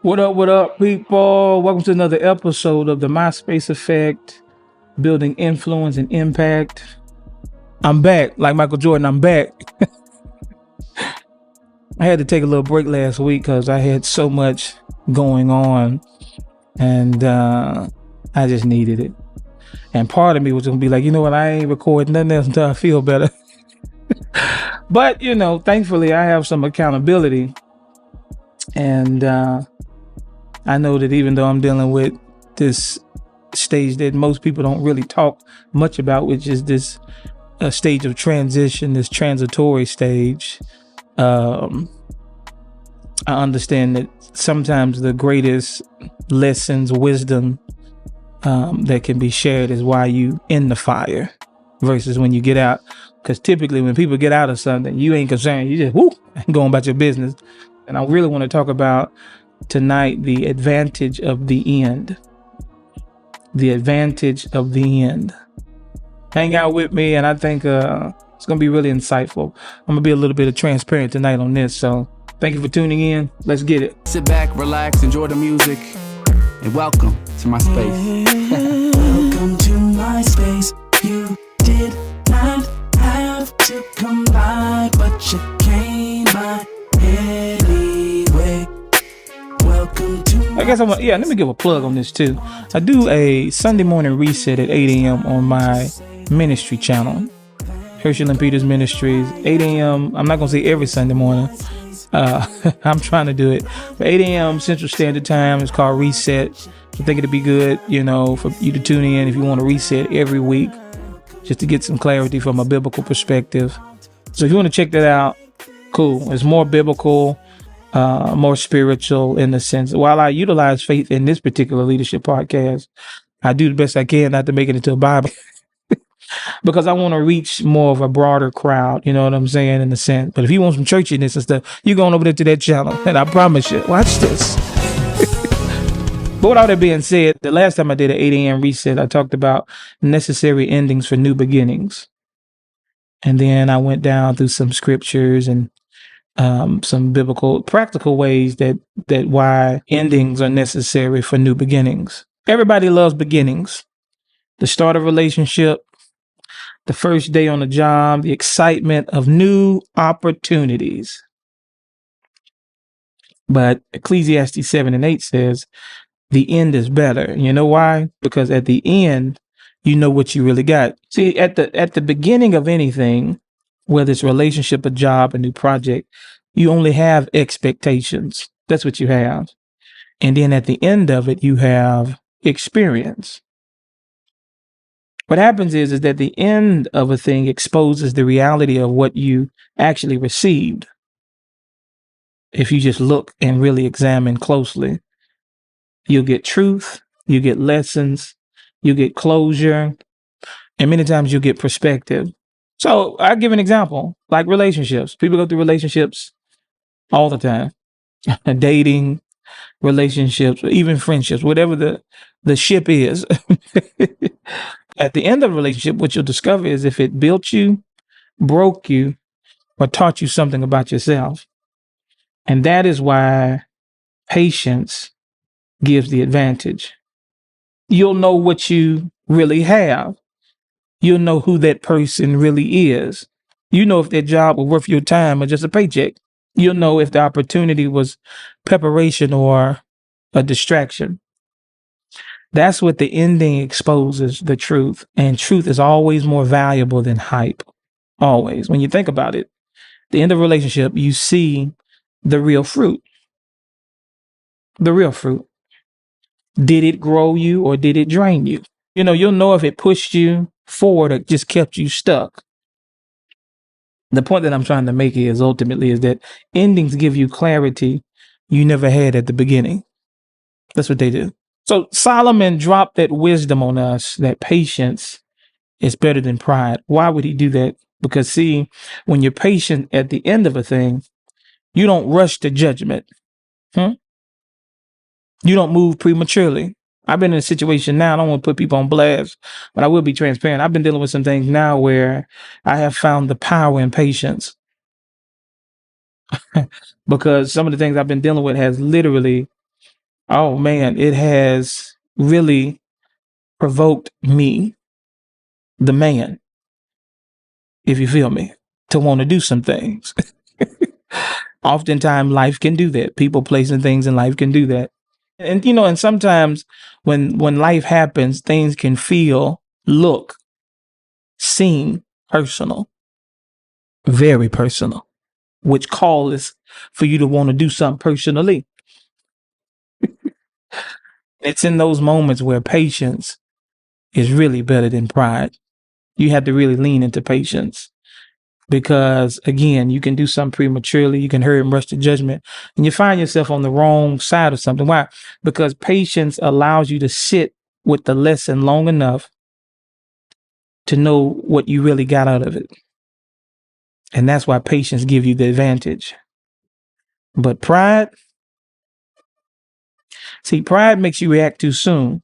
What up, people? Welcome to another episode of the MySpace Effect, building influence and impact. I'm back, like Michael Jordan, I'm back. I had to take a little break last week because I had so much going on and I just needed it. And part of me was going to be like, you know what, I ain't recording nothing else until I feel better. But, thankfully I have some accountability. And I know that even though I'm dealing with this stage that most people don't really talk much about, which is this stage of transition, this transitory stage, I understand that sometimes the greatest lessons, wisdom that can be shared is while you in the fire versus when you get out. Because typically when people get out of something, you ain't concerned. You just going about your business. And I really want to talk about tonight the advantage of the end. The advantage of the end. Hang out with me, and I think it's going to be really insightful. I'm going to be a little bit of transparent tonight on this, so thank you for tuning in. Let's get it. Sit back, relax, enjoy the music, and welcome to my space. Welcome to my space. You did not have to come by, but you came by anyway. Welcome to I guess let me give a plug on this too. I do a Sunday morning reset at 8 a.m. on my ministry channel, Herschel and Peters Ministries, 8 a.m. I'm not going to say every Sunday morning. I'm trying to do it. But 8 a.m. Central Standard Time. It's called Reset. I think it'd be good, for you to tune in if you want to reset every week, just to get some clarity from a biblical perspective. So if you want to check that out, cool. It's more biblical, more spiritual in the sense. While I utilize faith in this particular leadership podcast, I do the best I can not to make it into a Bible. Because I want to reach more of a broader crowd, you know what I'm saying, in a sense. But if you want some churchiness and stuff, you're going over there to that channel. And I promise you, watch this. But with all that being said, the last time I did an 8 a.m. reset, I talked about necessary endings for new beginnings. And then I went down through some scriptures and some biblical, practical ways that why endings are necessary for new beginnings. Everybody loves beginnings. The start of a relationship, the first day on the job, the excitement of new opportunities. But Ecclesiastes 7:8 says, the end is better. You know why? Because at the end, you know what you really got. See, at the beginning of anything, whether it's a relationship, a job, a new project, you only have expectations. That's what you have. And then at the end of it, you have experience. What happens is that the end of a thing exposes the reality of what you actually received. If you just look and really examine closely, you'll get truth, you get lessons, you get closure, and many times you'll get perspective. So I'll give an example, like relationships. People go through relationships all the time, dating, relationships, even friendships, whatever the ship is. At the end of a relationship, what you'll discover is if it built you, broke you, or taught you something about yourself. And that is why patience gives the advantage. You'll know what you really have. You'll know who that person really is. You know if that job was worth your time or just a paycheck. You'll know if the opportunity was preparation or a distraction. That's what the ending exposes, the truth. And truth is always more valuable than hype. Always. When you think about it, the end of a relationship, you see the real fruit. The real fruit. Did it grow you or did it drain you? You'll know if it pushed you forward or just kept you stuck. The point that I'm trying to make is ultimately is that endings give you clarity you never had at the beginning. That's what they do. So Solomon dropped that wisdom on us, that patience is better than pride. Why would he do that? Because see, when you're patient at the end of a thing, you don't rush to judgment. You don't move prematurely. I've been in a situation now, I don't want to put people on blast, but I will be transparent. I've been dealing with some things now where I have found the power in patience. Because some of the things I've been dealing with has literally Oh man, it has really provoked me, the man, if you feel me, to want to do some things. Oftentimes life can do that. People, placing things in life can do that. And and sometimes when life happens, things can feel, look, seem personal, very personal, which calls for you to want to do something personally. It's in those moments where patience is really better than pride. You have to really lean into patience because, again, you can do something prematurely. You can hurry and rush to judgment, and you find yourself on the wrong side of something. Why? Because patience allows you to sit with the lesson long enough to know what you really got out of it. And that's why patience gives you the advantage. But pride makes you react too soon,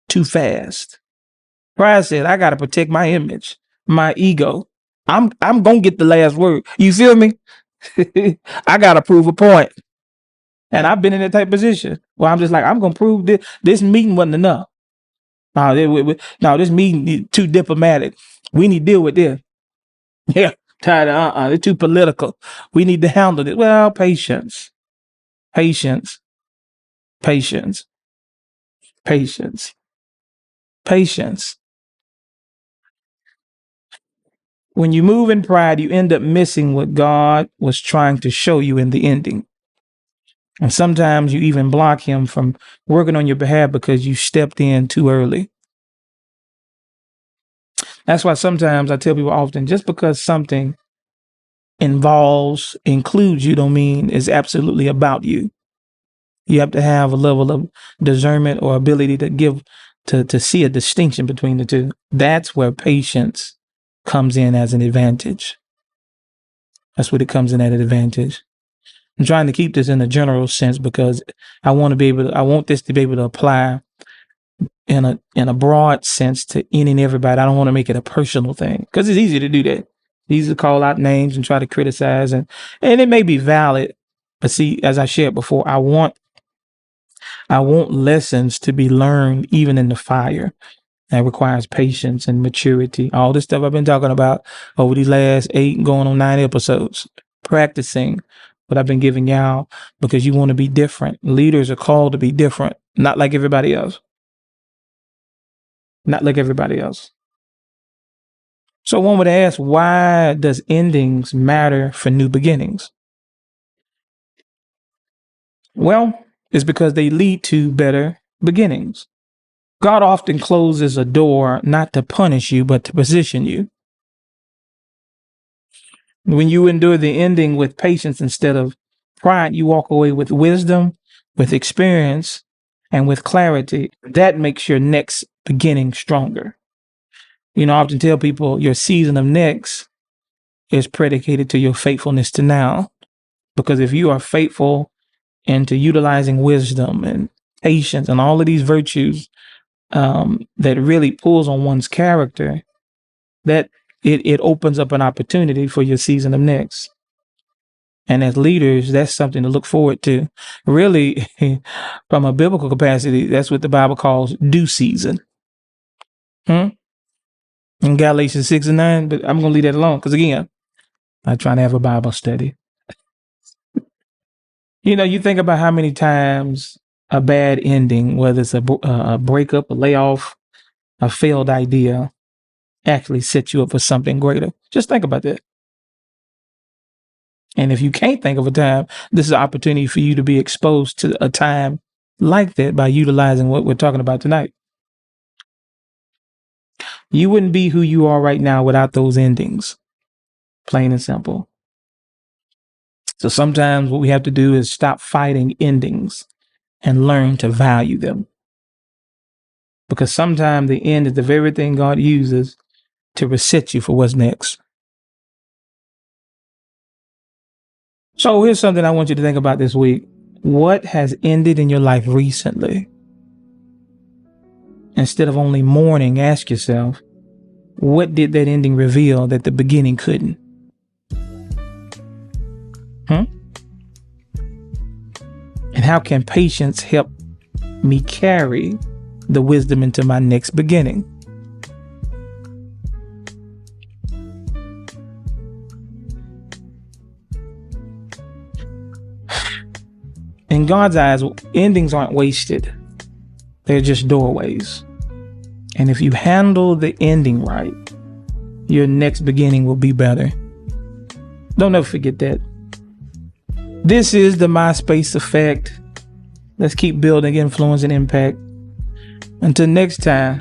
too fast. Pride said, I got to protect my image, my ego. I'm going to get the last word. You feel me? I got to prove a point. And I've been in that type of position where I'm just like, I'm going to prove this meeting wasn't enough. No, this meeting is too diplomatic. We need to deal with this. Yeah, tired of it's too political. We need to handle it. Well, patience. Patience. When you move in pride, you end up missing what God was trying to show you in the ending. And sometimes you even block him from working on your behalf because you stepped in too early. That's why sometimes I tell people often, just because something includes you, don't mean it's absolutely about you. You have to have a level of discernment or ability to see a distinction between the two. That's where patience comes in as an advantage. That's what it comes in at an advantage. I'm trying to keep this in a general sense because I want this to be able to apply in a broad sense to any and everybody. I don't want to make it a personal thing because it's easy to do that. Easy to call out names and try to criticize and it may be valid. But see, as I shared before, I want lessons to be learned even in the fire. That requires patience and maturity. All this stuff I've been talking about over these last 8 going on 9 episodes. Practicing what I've been giving y'all because you want to be different. Leaders are called to be different, not like everybody else. Not like everybody else. So one would ask, why does endings matter for new beginnings? Well, it's because they lead to better beginnings. God often closes a door not to punish you, but to position you. When you endure the ending with patience instead of pride, you walk away with wisdom, with experience, and with clarity. That makes your next beginning stronger. I often tell people your season of next is predicated to your faithfulness to now. Because if you are faithful into utilizing wisdom and patience and all of these virtues that really pulls on one's character, that it opens up an opportunity for your season of next. And as leaders, that's something to look forward to. Really, from a biblical capacity, that's what the Bible calls due season. In Galatians 6:9, but I'm going to leave that alone because, again, I'm trying to have a Bible study. You think about how many times a bad ending, whether it's a breakup, a layoff, a failed idea, actually sets you up for something greater. Just think about that. And if you can't think of a time, this is an opportunity for you to be exposed to a time like that by utilizing what we're talking about tonight. You wouldn't be who you are right now without those endings. Plain and simple. So sometimes what we have to do is stop fighting endings and learn to value them. Because sometimes the end is the very thing God uses to reset you for what's next. So here's something I want you to think about this week. What has ended in your life recently? Instead of only mourning, ask yourself, what did that ending reveal that the beginning couldn't? And how can patience help me carry the wisdom into my next beginning. In God's eyes, endings aren't wasted. They're just doorways. And if you handle the ending right, your next beginning will be better. Don't ever forget that. This is the MySpace Effect. Let's keep building influence and impact. Until next time,